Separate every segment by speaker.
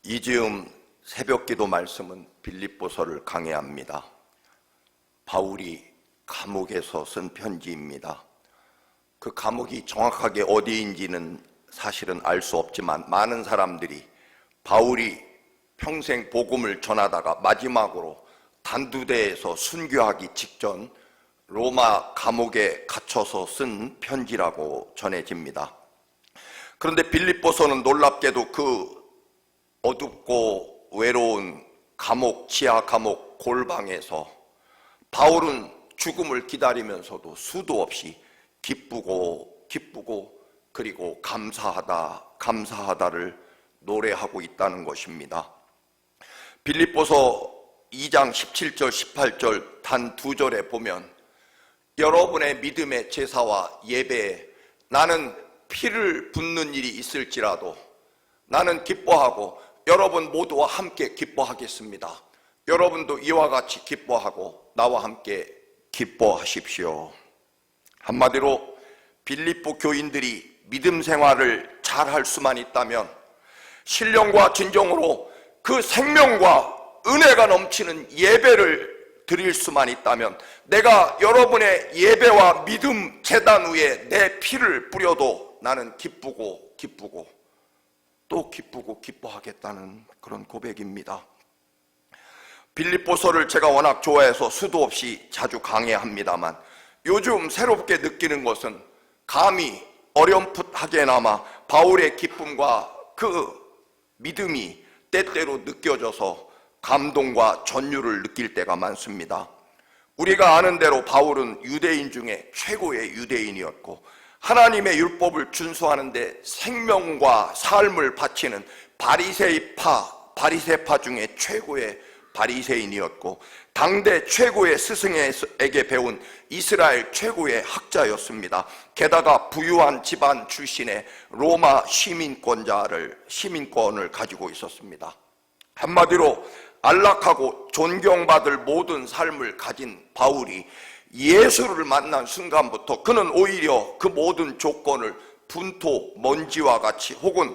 Speaker 1: 이즈음 새벽기도 말씀은 빌립보서를 강해합니다. 바울이 감옥에서 쓴 편지입니다. 그 감옥이 정확하게 어디인지는 사실은 알 수 없지만 많은 사람들이 바울이 평생 복음을 전하다가 마지막으로 단두대에서 순교하기 직전 로마 감옥에 갇혀서 쓴 편지라고 전해집니다. 그런데 빌립보서는 놀랍게도 그 어둡고 외로운 감옥, 지하 감옥 골방에서 바울은 죽음을 기다리면서도 수도 없이 기쁘고 그리고 감사하다를 노래하고 있다는 것입니다. 빌립보서 2장 17절 18절 단 2절에 보면 여러분의 믿음의 제사와 예배에 나는 피를 붓는 일이 있을지라도 나는 기뻐하고 여러분 모두와 함께 기뻐하겠습니다. 여러분도 이와 같이 기뻐하고 나와 함께 기뻐하십시오. 한마디로 빌립보 교인들이 믿음 생활을 잘할 수만 있다면, 신령과 진정으로 그 생명과 은혜가 넘치는 예배를 드릴 수만 있다면, 내가 여러분의 예배와 믿음 제단 위에 내 피를 뿌려도 나는 기쁘고 또 기뻐하겠다는 그런 고백입니다. 빌립보서를 제가 워낙 좋아해서 수도 없이 자주 강해합니다만, 요즘 새롭게 느끼는 것은 감히 어렴풋하게나마 바울의 기쁨과 그 믿음이 때때로 느껴져서 감동과 전율을 느낄 때가 많습니다. 우리가 아는 대로 바울은 유대인 중에 최고의 유대인이었고, 하나님의 율법을 준수하는데 생명과 삶을 바치는 바리새파 중에 최고의 바리새인이었고, 당대 최고의 스승에게 배운 이스라엘 최고의 학자였습니다. 게다가 부유한 집안 출신의 로마 시민권을 가지고 있었습니다. 한마디로 안락하고 존경받을 모든 삶을 가진 바울이 예수를 만난 순간부터 그는 오히려 그 모든 조건을 분토, 먼지와 같이 혹은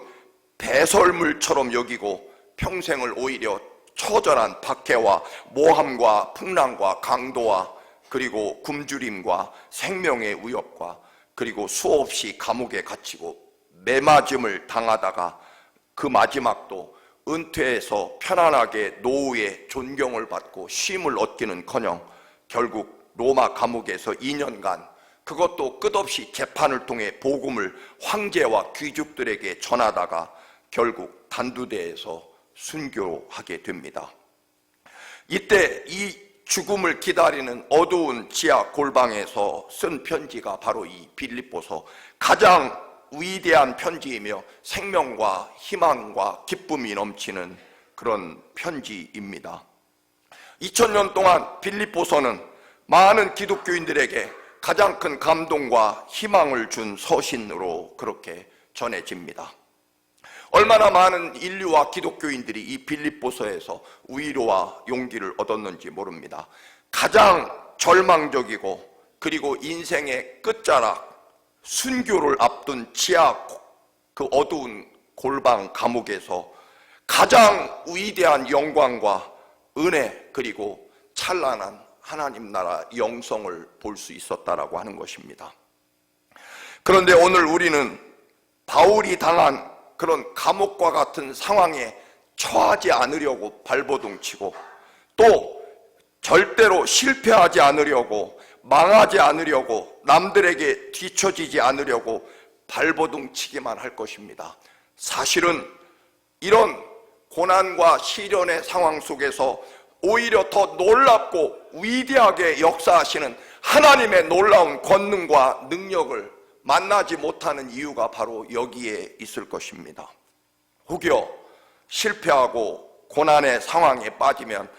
Speaker 1: 배설물처럼 여기고 평생을 오히려 처절한 박해와 모함과 풍랑과 강도와 그리고 굶주림과 생명의 위협과 그리고 수없이 감옥에 갇히고 매맞음을 당하다가 그 마지막도 은퇴해서 편안하게 노후의 존경을 받고 쉼을 얻기는커녕 결국 로마 감옥에서 2년간, 그것도 끝없이 재판을 통해 복음을 황제와 귀족들에게 전하다가 결국 단두대에서 순교하게 됩니다. 이때 이 죽음을 기다리는 어두운 지하 골방에서 쓴 편지가 바로 이 빌립보서, 가장 위대한 편지이며 생명과 희망과 기쁨이 넘치는 그런 편지입니다. 2000년 동안 빌립보서는 많은 기독교인들에게 가장 큰 감동과 희망을 준 서신으로 그렇게 전해집니다. 얼마나 많은 인류와 기독교인들이 이 빌립보서에서 위로와 용기를 얻었는지 모릅니다. 가장 절망적이고 그리고 인생의 끝자락, 순교를 앞둔 지하 그 어두운 골방 감옥에서 가장 위대한 영광과 은혜 그리고 찬란한 하나님 나라 영성을 볼 수 있었다라고 하는 것입니다. 그런데 오늘 우리는 바울이 당한 그런 감옥과 같은 상황에 처하지 않으려고 발버둥치고, 또 절대로 실패하지 않으려고, 망하지 않으려고, 남들에게 뒤처지지 않으려고 발버둥치기만 할 것입니다. 사실은 이런 고난과 시련의 상황 속에서 오히려 더 놀랍고 위대하게 역사하시는 하나님의 놀라운 권능과 능력을 만나지 못하는 이유가 바로 여기에 있을 것입니다. 혹여 실패하고 고난의 상황에 빠지면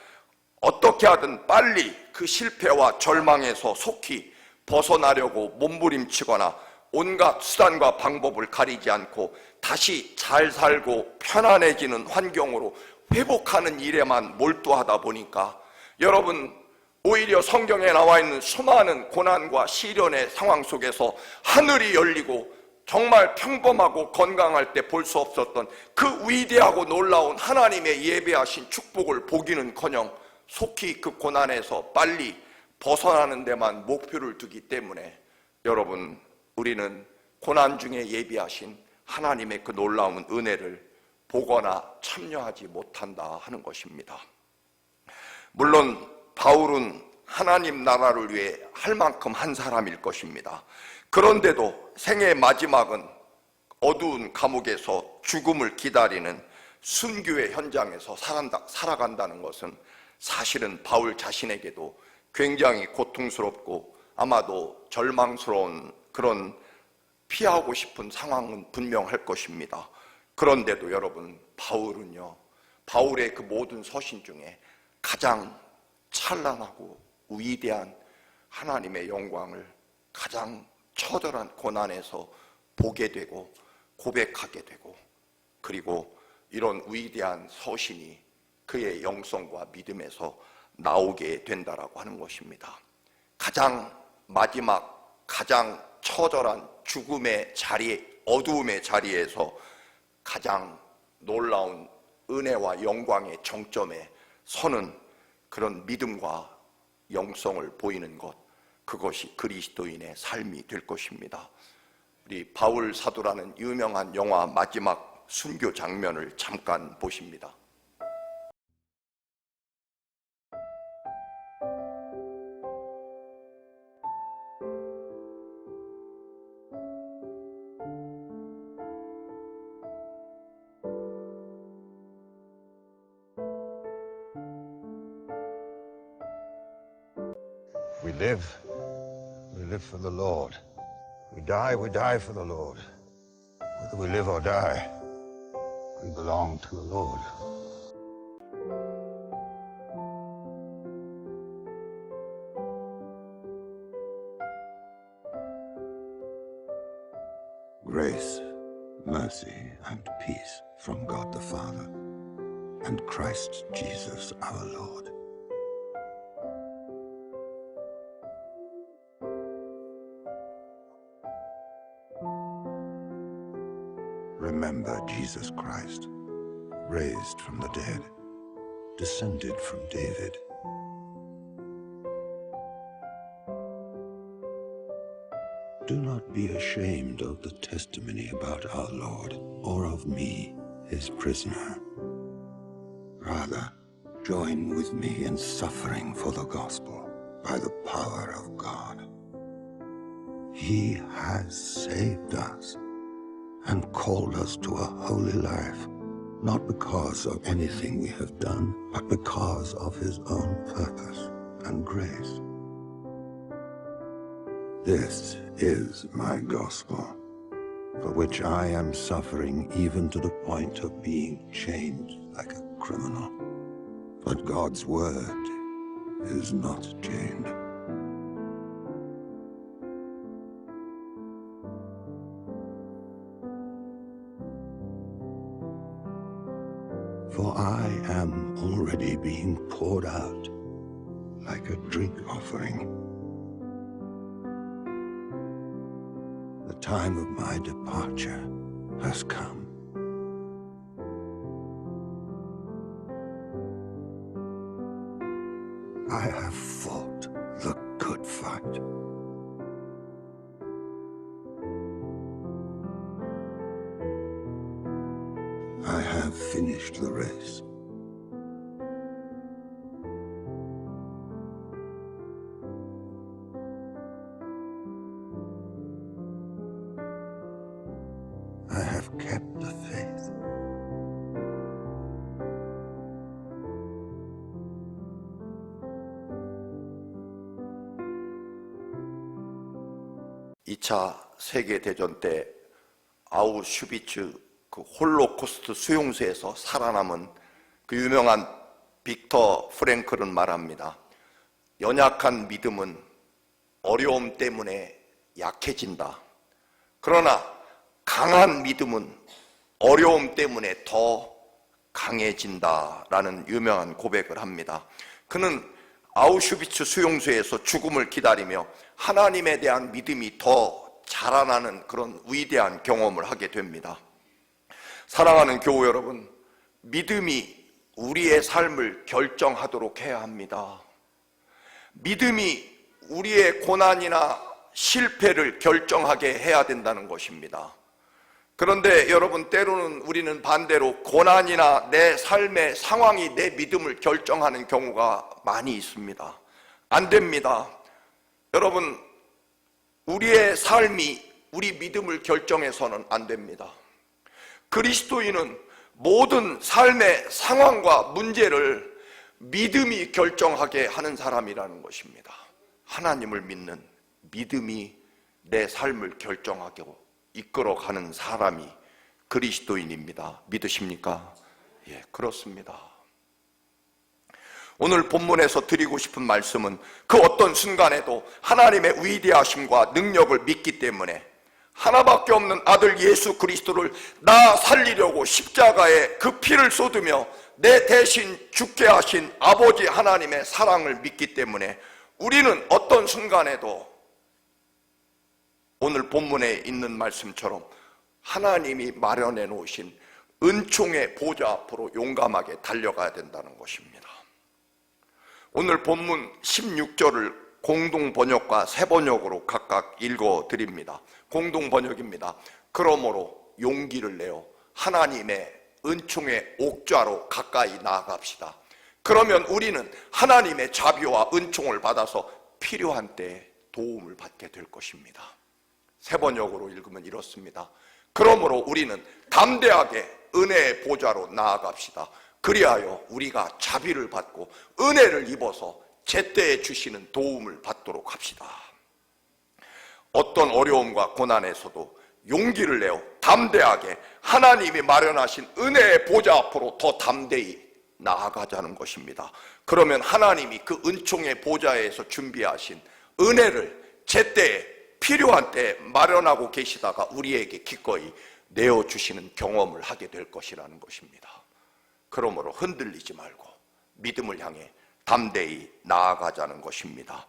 Speaker 1: 어떻게 하든 빨리 그 실패와 절망에서 속히 벗어나려고 몸부림치거나 온갖 수단과 방법을 가리지 않고 다시 잘 살고 편안해지는 환경으로 회복하는 일에만 몰두하다 보니까, 여러분, 오히려 성경에 나와 있는 수많은 고난과 시련의 상황 속에서 하늘이 열리고 정말 평범하고 건강할 때 볼 수 없었던 그 위대하고 놀라운 하나님의 예배하신 축복을 보기는커녕 속히 그 고난에서 빨리 벗어나는 데만 목표를 두기 때문에 여러분, 우리는 고난 중에 예비하신 하나님의 그 놀라운 은혜를 보거나 참여하지 못한다 하는 것입니다. 물론 바울은 하나님 나라를 위해 할 만큼 한 사람일 것입니다. 그런데도 생의 마지막은 어두운 감옥에서 죽음을 기다리는 순교의 현장에서 살아간다는 것은 사실은 바울 자신에게도 굉장히 고통스럽고 아마도 절망스러운 그런 피하고 싶은 상황은 분명할 것입니다. 그런데도 여러분, 바울은요, 바울의 그 모든 서신 중에 가장 찬란하고 위대한 하나님의 영광을 가장 처절한 고난에서 보게 되고 고백하게 되고, 그리고 이런 위대한 서신이 그의 영성과 믿음에서 나오게 된다라고 하는 것입니다. 가장 마지막, 가장 처절한 죽음의 자리, 어두움의 자리에서 가장 놀라운 은혜와 영광의 정점에 서는 그런 믿음과 영성을 보이는 것, 그것이 그리스도인의 삶이 될 것입니다. 우리 바울 사도라는 유명한 영화 마지막 순교 장면을 잠깐 보십니다.
Speaker 2: We live for the Lord. We die for the Lord. Whether we live or die, we belong to the Lord. Grace, mercy, and peace from God the Father and Christ Jesus our Lord. Remember Jesus Christ, raised from the dead, descended from David. Do not be ashamed of the testimony about our Lord, or of me, his prisoner. Rather, join with me in suffering for the gospel by the power of God. He has saved us and called us to a holy life, not because of anything we have done, but because of his own purpose and grace. This is my gospel, for which I am suffering even to the point of being chained like a criminal. But God's word is not chained. For I am already being poured out like a drink offering. The time of my departure has come. I have fought the good fight. I have finished the race. I have kept the faith.
Speaker 1: 이 차 세계대전 때 아우슈비츠 그 홀로코스트 수용소에서 살아남은 그 유명한 빅터 프랭클은 말합니다. 연약한 믿음은 어려움 때문에 약해진다. 그러나 강한 믿음은 어려움 때문에 더 강해진다라는 유명한 고백을 합니다. 그는 아우슈비츠 수용소에서 죽음을 기다리며 하나님에 대한 믿음이 더 자라나는 그런 위대한 경험을 하게 됩니다. 사랑하는 교우 여러분, 믿음이 우리의 삶을 결정하도록 해야 합니다. 믿음이 우리의 고난이나 실패를 결정하게 해야 된다는 것입니다. 그런데 여러분, 때로는 우리는 반대로 고난이나 내 삶의 상황이 내 믿음을 결정하는 경우가 많이 있습니다. 안 됩니다. 여러분, 우리의 삶이 우리 믿음을 결정해서는 안 됩니다. 그리스도인은 모든 삶의 상황과 문제를 믿음이 결정하게 하는 사람이라는 것입니다. 하나님을 믿는 믿음이 내 삶을 결정하고 이끌어가는 사람이 그리스도인입니다. 믿으십니까? 예, 그렇습니다. 오늘 본문에서 드리고 싶은 말씀은 그 어떤 순간에도 하나님의 위대하심과 능력을 믿기 때문에 하나밖에 없는 아들 예수 그리스도를 나 살리려고 십자가에 그 피를 쏟으며 내 대신 죽게 하신 아버지 하나님의 사랑을 믿기 때문에 우리는 어떤 순간에도 오늘 본문에 있는 말씀처럼 하나님이 마련해 놓으신 은총의 보좌 앞으로 용감하게 달려가야 된다는 것입니다. 오늘 본문 16절을 공동 번역과 새 번역으로 각각 읽어 드립니다. 공동 번역입니다. 그러므로 용기를 내어 하나님의 은총의 옥좌로 가까이 나아갑시다. 그러면 우리는 하나님의 자비와 은총을 받아서 필요한 때에 도움을 받게 될 것입니다. 새 번역으로 읽으면 이렇습니다. 그러므로 우리는 담대하게 은혜의 보좌로 나아갑시다. 그리하여 우리가 자비를 받고 은혜를 입어서 제때에 주시는 도움을 받도록 합시다. 어떤 어려움과 고난에서도 용기를 내어 담대하게 하나님이 마련하신 은혜의 보좌 앞으로 더 담대히 나아가자는 것입니다. 그러면 하나님이 그 은총의 보좌에서 준비하신 은혜를 제때에 필요한 때에 마련하고 계시다가 우리에게 기꺼이 내어주시는 경험을 하게 될 것이라는 것입니다. 그러므로 흔들리지 말고 믿음을 향해 담대히 나아가자는 것입니다.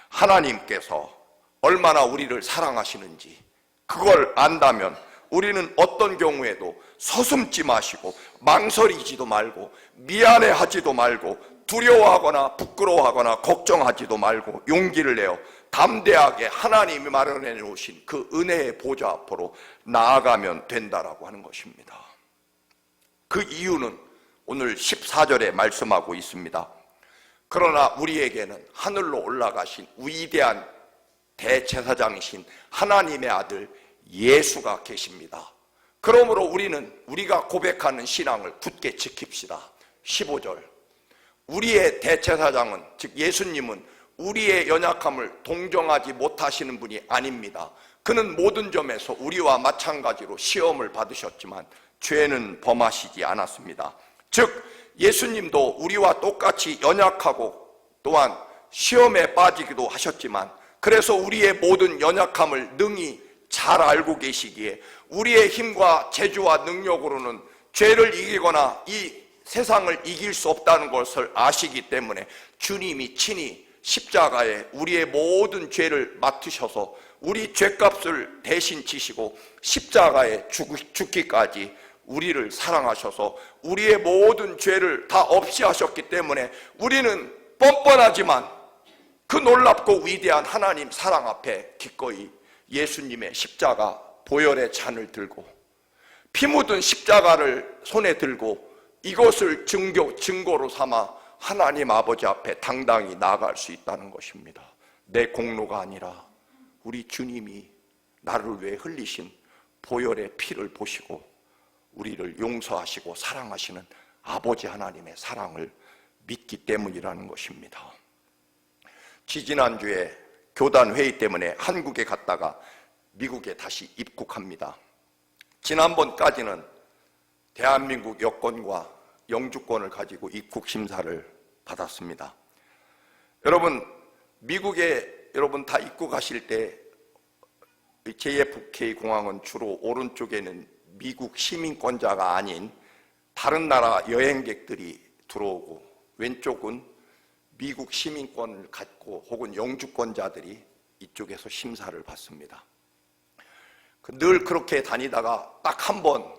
Speaker 1: 하나님께서 얼마나 우리를 사랑하시는지 그걸 안다면 우리는 어떤 경우에도 서슴지 마시고 망설이지도 말고 미안해하지도 말고 두려워하거나 부끄러워하거나 걱정하지도 말고 용기를 내어 담대하게 하나님이 마련해 놓으신 그 은혜의 보좌 앞으로 나아가면 된다라고 하는 것입니다. 그 이유는 오늘 14절에 말씀하고 있습니다. 그러나 우리에게는 하늘로 올라가신 위대한 대제사장이신 하나님의 아들 예수가 계십니다. 그러므로 우리가 고백하는 신앙을 굳게 지킵시다. 15절, 우리의 대제사장은, 즉 예수님은 우리의 연약함을 동정하지 못하시는 분이 아닙니다. 그는 모든 점에서 우리와 마찬가지로 시험을 받으셨지만 죄는 범하시지 않았습니다. 즉 예수님도 우리와 똑같이 연약하고 또한 시험에 빠지기도 하셨지만, 그래서 우리의 모든 연약함을 능히 잘 알고 계시기에 우리의 힘과 재주와 능력으로는 죄를 이기거나 이 세상을 이길 수 없다는 것을 아시기 때문에 주님이 친히 십자가에 우리의 모든 죄를 맡으셔서 우리 죄값을 대신 지시고 십자가에 죽기까지 우리를 사랑하셔서 우리의 모든 죄를 다 없이 하셨기 때문에 우리는 뻔뻔하지만 그 놀랍고 위대한 하나님 사랑 앞에 기꺼이 예수님의 십자가 보혈의 잔을 들고 피 묻은 십자가를 손에 들고 이것을 증거로 삼아 하나님 아버지 앞에 당당히 나아갈 수 있다는 것입니다. 내 공로가 아니라 우리 주님이 나를 위해 흘리신 보혈의 피를 보시고 우리를 용서하시고 사랑하시는 아버지 하나님의 사랑을 믿기 때문이라는 것입니다. 지지난주에 교단 회의 때문에 한국에 갔다가 미국에 다시 입국합니다. 지난번까지는 대한민국 여권과 영주권을 가지고 입국 심사를 받았습니다. 여러분, 미국에 여러분 다 입국하실 때 JFK 공항은 주로 오른쪽에는 미국 시민권자가 아닌 다른 나라 여행객들이 들어오고 왼쪽은 미국 시민권을 갖고 혹은 영주권자들이 이쪽에서 심사를 받습니다. 늘 그렇게 다니다가 딱 한 번,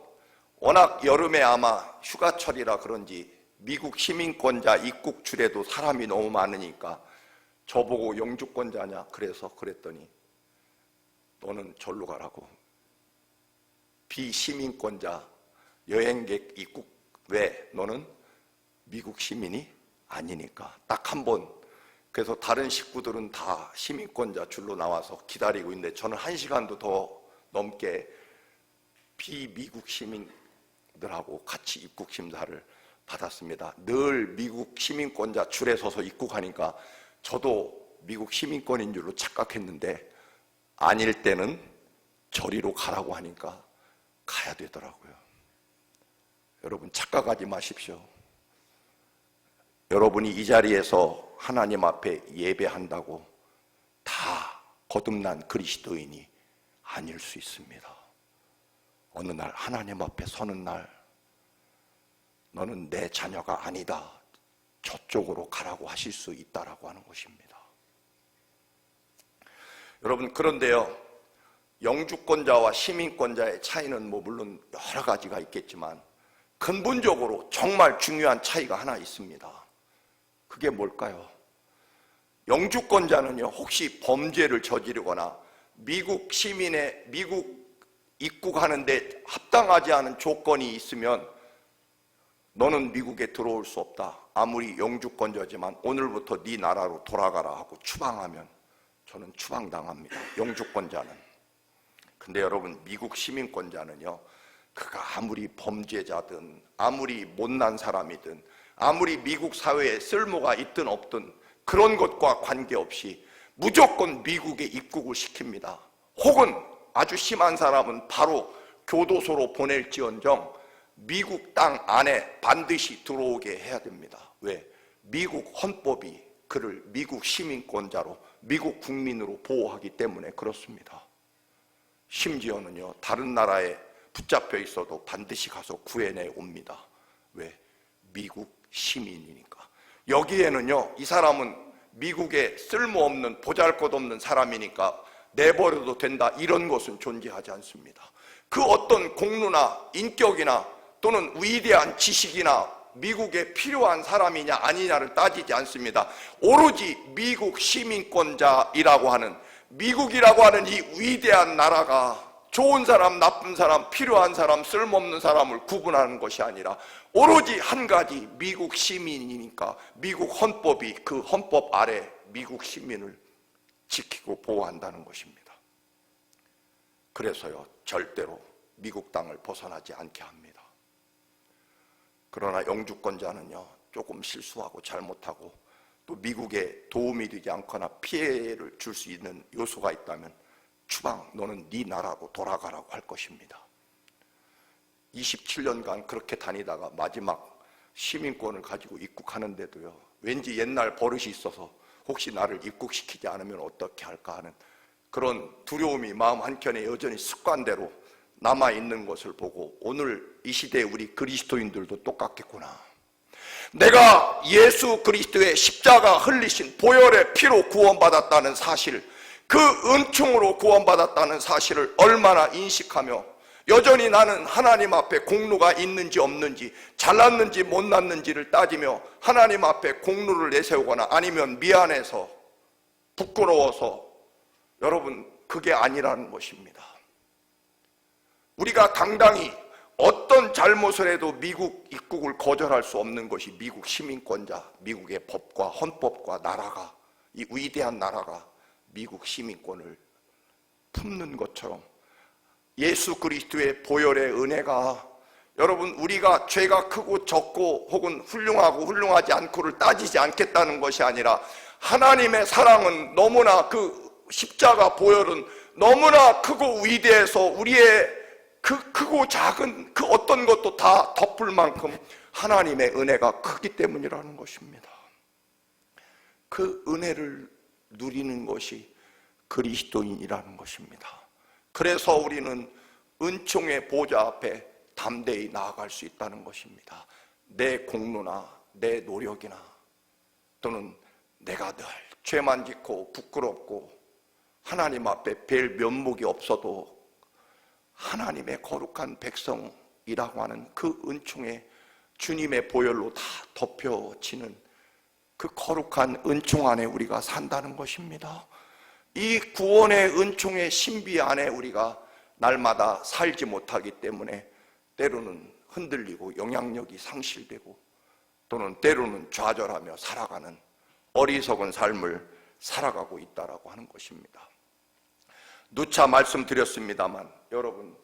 Speaker 1: 워낙 여름에 아마 휴가철이라 그런지 미국 시민권자 입국 줄에도 사람이 너무 많으니까 저보고 영주권자냐 그래서 그랬더니 너는 절로 가라고. 비시민권자 여행객 입국 왜 너는 미국 시민이 아니니까 딱 한 번. 그래서 다른 식구들은 다 시민권자 줄로 나와서 기다리고 있는데 저는 1시간도 더 넘게 비미국 시민들하고 같이 입국 심사를 받았습니다. 늘 미국 시민권자 줄에 서서 입국하니까 저도 미국 시민권인 줄로 착각했는데 아닐 때는 저리로 가라고 하니까 가야 되더라고요. 여러분 착각하지 마십시오. 여러분이 이 자리에서 하나님 앞에 예배한다고 다 거듭난 그리스도인이 아닐 수 있습니다. 어느 날 하나님 앞에 서는 날 너는 내 자녀가 아니다. 저쪽으로 가라고 하실 수 있다라고 하는 것입니다. 여러분 그런데요. 영주권자와 시민권자의 차이는 물론 여러 가지가 있겠지만 근본적으로 정말 중요한 차이가 하나 있습니다. 그게 뭘까요? 영주권자는요, 혹시 범죄를 저지르거나 미국 시민의 미국 입국하는데 합당하지 않은 조건이 있으면 너는 미국에 들어올 수 없다. 아무리 영주권자지만 오늘부터 네 나라로 돌아가라 하고 추방하면 저는 추방당합니다. 영주권자는. 근데 여러분 미국 시민권자는요, 그가 아무리 범죄자든 아무리 못난 사람이든 아무리 미국 사회에 쓸모가 있든 없든 그런 것과 관계없이 무조건 미국에 입국을 시킵니다. 혹은 아주 심한 사람은 바로 교도소로 보낼지언정 미국 땅 안에 반드시 들어오게 해야 됩니다. 왜? 미국 헌법이 그를 미국 시민권자로 미국 국민으로 보호하기 때문에 그렇습니다. 심지어는요, 다른 나라에 붙잡혀 있어도 반드시 가서 구해내 옵니다. 왜? 미국 시민이니까. 여기에는요, 이 사람은 미국에 쓸모없는 보잘것없는 사람이니까 내버려도 된다 이런 것은 존재하지 않습니다. 그 어떤 공로나 인격이나 또는 위대한 지식이나 미국에 필요한 사람이냐 아니냐를 따지지 않습니다. 오로지 미국 시민권자이라고 하는, 미국이라고 하는 이 위대한 나라가 좋은 사람, 나쁜 사람, 필요한 사람, 쓸모없는 사람을 구분하는 것이 아니라 오로지 한 가지 미국 시민이니까 미국 헌법이 그 헌법 아래 미국 시민을 지키고 보호한다는 것입니다. 그래서요, 절대로 미국 땅을 벗어나지 않게 합니다. 그러나 영주권자는요, 조금 실수하고 잘못하고 또 미국에 도움이 되지 않거나 피해를 줄 수 있는 요소가 있다면 추방, 너는 네 나라로 돌아가라고 할 것입니다. 27년간 그렇게 다니다가 마지막 시민권을 가지고 입국하는데도요, 왠지 옛날 버릇이 있어서 혹시 나를 입국시키지 않으면 어떻게 할까 하는 그런 두려움이 마음 한켠에 여전히 습관대로 남아있는 것을 보고 오늘 이 시대에 우리 그리스도인들도 똑같겠구나. 내가 예수 그리스도의 십자가 흘리신 보혈의 피로 구원받았다는 사실, 그 은총으로 구원받았다는 사실을 얼마나 인식하며 여전히 나는 하나님 앞에 공로가 있는지 없는지, 잘났는지 못났는지를 따지며 하나님 앞에 공로를 내세우거나 아니면 미안해서 부끄러워서, 여러분 그게 아니라는 것입니다. 우리가 당당히 어떤 잘못을 해도 미국 입국을 거절할 수 없는 것이 미국 시민권자, 미국의 법과 헌법과 나라가, 이 위대한 나라가 미국 시민권을 품는 것처럼 예수 그리스도의 보혈의 은혜가, 여러분 우리가 죄가 크고 적고 혹은 훌륭하고 훌륭하지 않고를 따지지 않겠다는 것이 아니라 하나님의 사랑은 너무나, 그 십자가 보혈은 너무나 크고 위대해서 우리의 그 크고 작은 그 어떤 것도 다 덮을 만큼 하나님의 은혜가 크기 때문이라는 것입니다. 그 은혜를 누리는 것이 그리스도인이라는 것입니다. 그래서 우리는 은총의 보좌 앞에 담대히 나아갈 수 있다는 것입니다. 내 공로나 내 노력이나 또는 내가 늘 죄만 짓고 부끄럽고 하나님 앞에 뵐 면목이 없어도 하나님의 거룩한 백성이라고 하는 그 은총의 주님의 보혈로 다 덮여지는 그 거룩한 은총 안에 우리가 산다는 것입니다. 이 구원의 은총의 신비 안에 우리가 날마다 살지 못하기 때문에 때로는 흔들리고 영향력이 상실되고 또는 때로는 좌절하며 살아가는 어리석은 삶을 살아가고 있다라고 하는 것입니다. 누차 말씀드렸습니다만 여러분,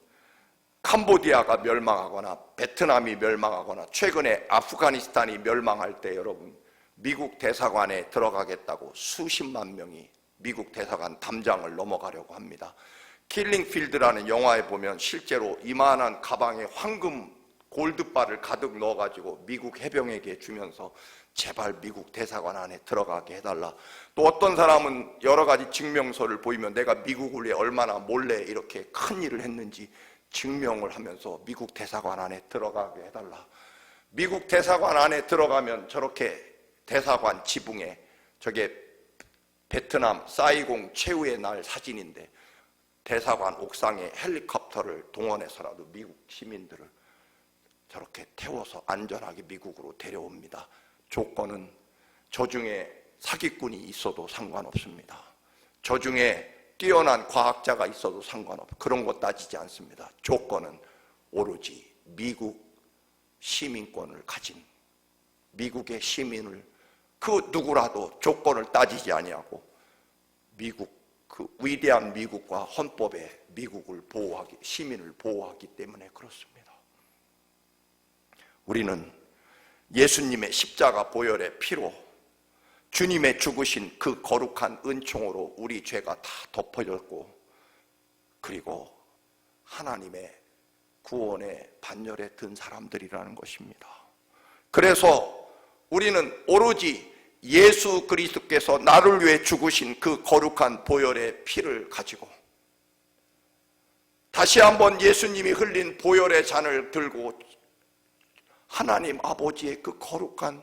Speaker 1: 캄보디아가 멸망하거나 베트남이 멸망하거나 최근에 아프가니스탄이 멸망할 때 여러분, 미국 대사관에 들어가겠다고 수십만 명이 미국 대사관 담장을 넘어가려고 합니다. 킬링필드라는 영화에 보면 실제로 이만한 가방에 황금 골드바를 가득 넣어가지고 미국 해병에게 주면서 제발 미국 대사관 안에 들어가게 해달라. 또 어떤 사람은 여러 가지 증명서를 보이면 내가 미국을 위해 얼마나 몰래 이렇게 큰 일을 했는지 증명을 하면서 미국 대사관 안에 들어가게 해달라. 미국 대사관 안에 들어가면 저렇게 대사관 지붕에, 저게 베트남 사이공 최후의 날 사진인데 대사관 옥상에 헬리콥터를 동원해서라도 미국 시민들을 저렇게 태워서 안전하게 미국으로 데려옵니다. 조건은 저 중에 사기꾼이 있어도 상관없습니다. 저 중에 뛰어난 과학자가 있어도 상관없어요. 그런 거 따지지 않습니다. 조건은 오로지 미국 시민권을 가진 미국의 시민을 그 누구라도 조건을 따지지 아니하고 미국, 그 위대한 미국과 헌법에 미국을 보호하기, 시민을 보호하기 때문에 그렇습니다. 우리는 예수님의 십자가 보혈의 피로 주님의 죽으신 그 거룩한 은총으로 우리 죄가 다 덮어졌고, 그리고 하나님의 구원의 반열에 든 사람들이라는 것입니다. 그래서 우리는 오로지 예수 그리스도께서 나를 위해 죽으신 그 거룩한 보혈의 피를 가지고 다시 한번 예수님이 흘린 보혈의 잔을 들고 하나님 아버지의 그 거룩한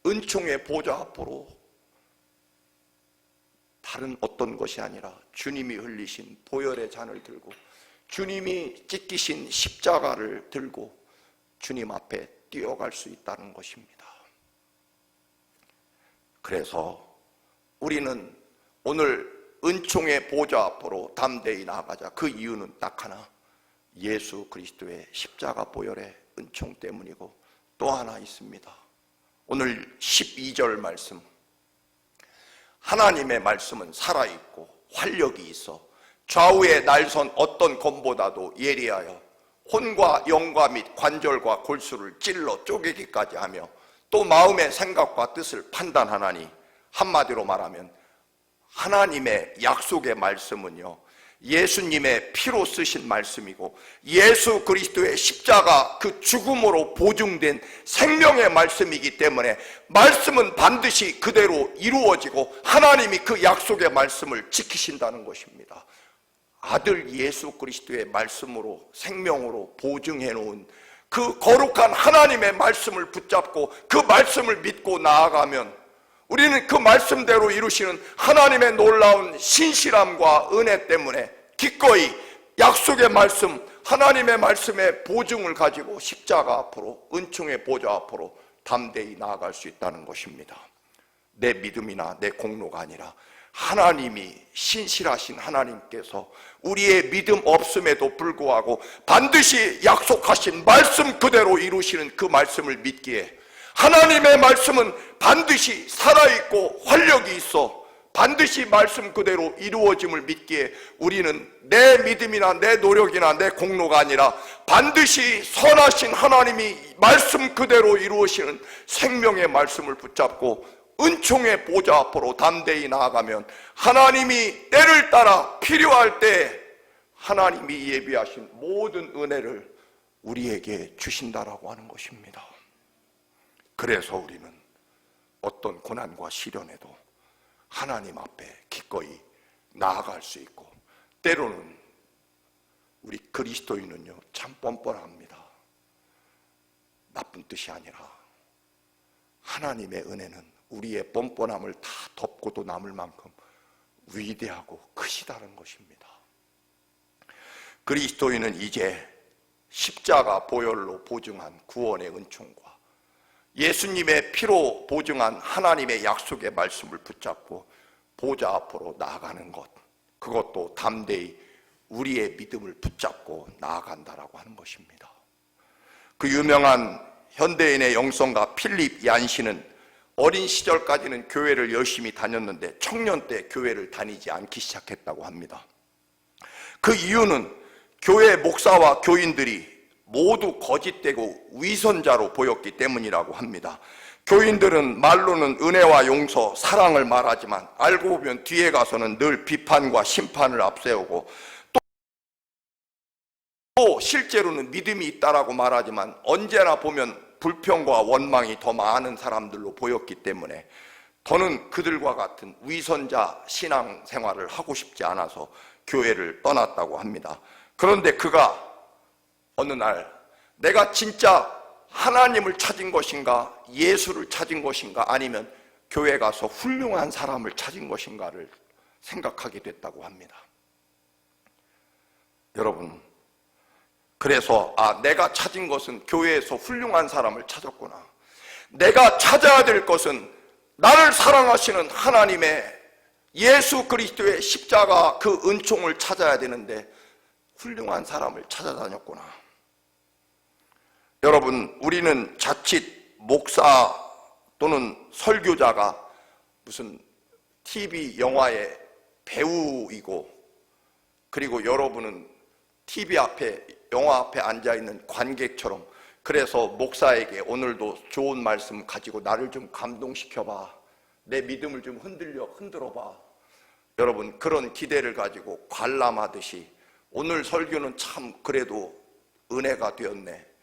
Speaker 1: 은총의 보좌 앞으로 다른 어떤 것이 아니라 주님이 흘리신 보혈의 잔을 들고 주님이 찢기신 십자가를 들고 주님 앞에 뛰어갈 수 있다는 것입니다. 그래서 우리는 오늘 은총의 보좌 앞으로 담대히 나아가자. 그 이유는 딱 하나, 예수 그리스도의 십자가 보혈의 은총 때문이고 또 하나 있습니다. 오늘 12절 말씀, 하나님의 말씀은 살아있고 활력이 있어 좌우에 날선 어떤 검보다도 예리하여 혼과 영과 및 관절과 골수를 찔러 쪼개기까지 하며 또 마음의 생각과 뜻을 판단하나니, 한마디로 말하면 하나님의 약속의 말씀은요, 예수님의 피로 쓰신 말씀이고 예수 그리스도의 십자가 그 죽음으로 보증된 생명의 말씀이기 때문에 말씀은 반드시 그대로 이루어지고 하나님이 그 약속의 말씀을 지키신다는 것입니다. 아들 예수 그리스도의 말씀으로 생명으로 보증해 놓은 그 거룩한 하나님의 말씀을 붙잡고 그 말씀을 믿고 나아가면 우리는 그 말씀대로 이루시는 하나님의 놀라운 신실함과 은혜 때문에 기꺼이 약속의 말씀, 하나님의 말씀의 보증을 가지고 십자가 앞으로, 은총의 보좌 앞으로 담대히 나아갈 수 있다는 것입니다. 내 믿음이나 내 공로가 아니라 하나님이, 신실하신 하나님께서 우리의 믿음 없음에도 불구하고 반드시 약속하신 말씀 그대로 이루시는 그 말씀을 믿기에, 하나님의 말씀은 반드시 살아있고 활력이 있어 반드시 말씀 그대로 이루어짐을 믿기에 우리는 내 믿음이나 내 노력이나 내 공로가 아니라 반드시 선하신 하나님이 말씀 그대로 이루어지는 생명의 말씀을 붙잡고 은총의 보좌 앞으로 담대히 나아가면 하나님이 때를 따라 필요할 때 하나님이 예비하신 모든 은혜를 우리에게 주신다라고 하는 것입니다. 그래서 우리는 어떤 고난과 시련에도 하나님 앞에 기꺼이 나아갈 수 있고, 때로는 우리 그리스도인은요 참 뻔뻔합니다. 나쁜 뜻이 아니라 하나님의 은혜는 우리의 뻔뻔함을 다 덮고도 남을 만큼 위대하고 크시다는 것입니다. 그리스도인은 이제 십자가 보혈로 보증한 구원의 은총과 예수님의 피로 보증한 하나님의 약속의 말씀을 붙잡고 보좌 앞으로 나아가는 것, 그것도 담대히 우리의 믿음을 붙잡고 나아간다라고 하는 것입니다. 그 유명한 현대인의 영성가 필립 얀시는 어린 시절까지는 교회를 열심히 다녔는데 청년 때 교회를 다니지 않기 시작했다고 합니다. 그 이유는 교회 목사와 교인들이 모두 거짓되고 위선자로 보였기 때문이라고 합니다. 교인들은 말로는 은혜와 용서, 사랑을 말하지만 알고 보면 뒤에 가서는 늘 비판과 심판을 앞세우고 또 실제로는 믿음이 있다라고 말하지만 언제나 보면 불평과 원망이 더 많은 사람들로 보였기 때문에 더는 그들과 같은 위선자 신앙생활을 하고 싶지 않아서 교회를 떠났다고 합니다. 그런데 그가 어느 날 내가 진짜 하나님을 찾은 것인가, 예수를 찾은 것인가, 아니면 교회 가서 훌륭한 사람을 찾은 것인가를 생각하게 됐다고 합니다. 여러분, 그래서 내가 찾은 것은 교회에서 훌륭한 사람을 찾았구나. 내가 찾아야 될 것은 나를 사랑하시는 하나님의 예수 그리스도의 십자가 그 은총을 찾아야 되는데 훌륭한 사람을 찾아다녔구나. 여러분, 우리는 자칫 목사 또는 설교자가 무슨 TV 영화의 배우이고, 그리고 여러분은 TV 앞에, 영화 앞에 앉아있는 관객처럼, 그래서 목사에게 오늘도 좋은 말씀 가지고 나를 좀 감동시켜봐, 내 믿음을 좀 흔들어봐, 여러분 그런 기대를 가지고 관람하듯이 오늘 설교는 참 그래도 은혜가 되었네.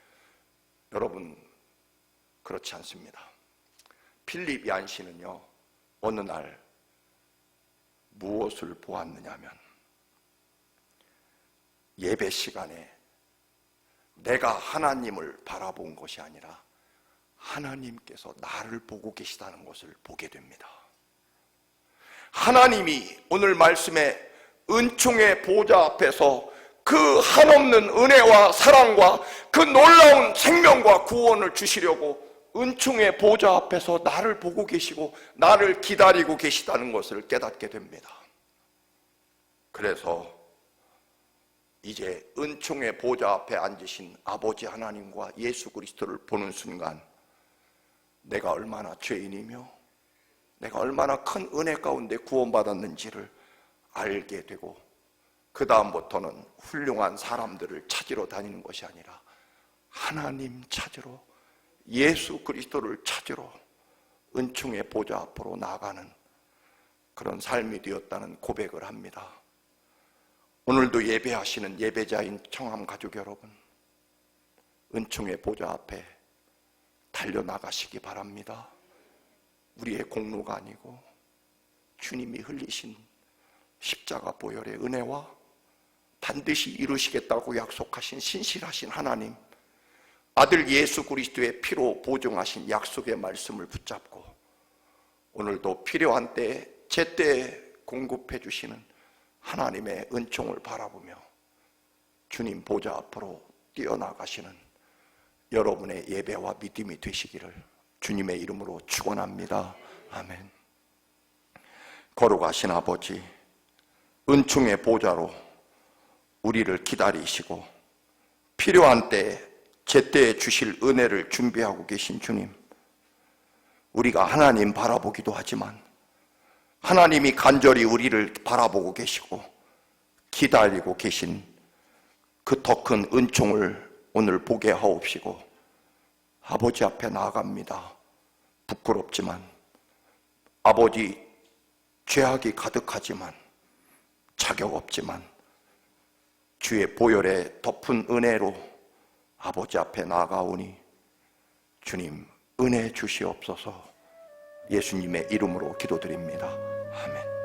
Speaker 1: 여러분, 그렇지 않습니다. 필립 얀시는요, 어느 날 무엇을 보았느냐면, 예배 시간에 내가 하나님을 바라본 것이 아니라 하나님께서 나를 보고 계시다는 것을 보게 됩니다. 하나님이 오늘 말씀에 은총의 보좌 앞에서 그 한없는 은혜와 사랑과 그 놀라운 생명과 구원을 주시려고 은총의 보좌 앞에서 나를 보고 계시고 나를 기다리고 계시다는 것을 깨닫게 됩니다. 그래서 이제 은총의 보좌 앞에 앉으신 아버지 하나님과 예수 그리스도를 보는 순간 내가 얼마나 죄인이며 내가 얼마나 큰 은혜 가운데 구원받았는지를 알게 되고, 그 다음부터는 훌륭한 사람들을 찾으러 다니는 것이 아니라 하나님 찾으러, 예수 그리스도를 찾으러 은총의 보좌 앞으로 나아가는 그런 삶이 되었다는 고백을 합니다. 오늘도 예배하시는 예배자인 청함 가족 여러분, 은총의 보좌 앞에 달려나가시기 바랍니다. 우리의 공로가 아니고 주님이 흘리신 십자가 보혈의 은혜와 반드시 이루시겠다고 약속하신 신실하신 하나님, 아들 예수 그리스도의 피로 보증하신 약속의 말씀을 붙잡고 오늘도 필요한 때에 제때에 공급해 주시는 하나님의 은총을 바라보며 주님 보좌 앞으로 뛰어나가시는 여러분의 예배와 믿음이 되시기를 주님의 이름으로 축원합니다. 아멘. 거룩하신 아버지, 은총의 보좌로 우리를 기다리시고 필요한 때에 제때에 주실 은혜를 준비하고 계신 주님, 우리가 하나님 바라보기도 하지만 하나님이 간절히 우리를 바라보고 계시고 기다리고 계신 그 더 큰 은총을 오늘 보게 하옵시고 아버지 앞에 나아갑니다. 부끄럽지만, 아버지 죄악이 가득하지만, 자격 없지만 주의 보혈에 덮은 은혜로 아버지 앞에 나아가오니 주님 은혜 주시옵소서. 예수님의 이름으로 기도드립니다. 아멘.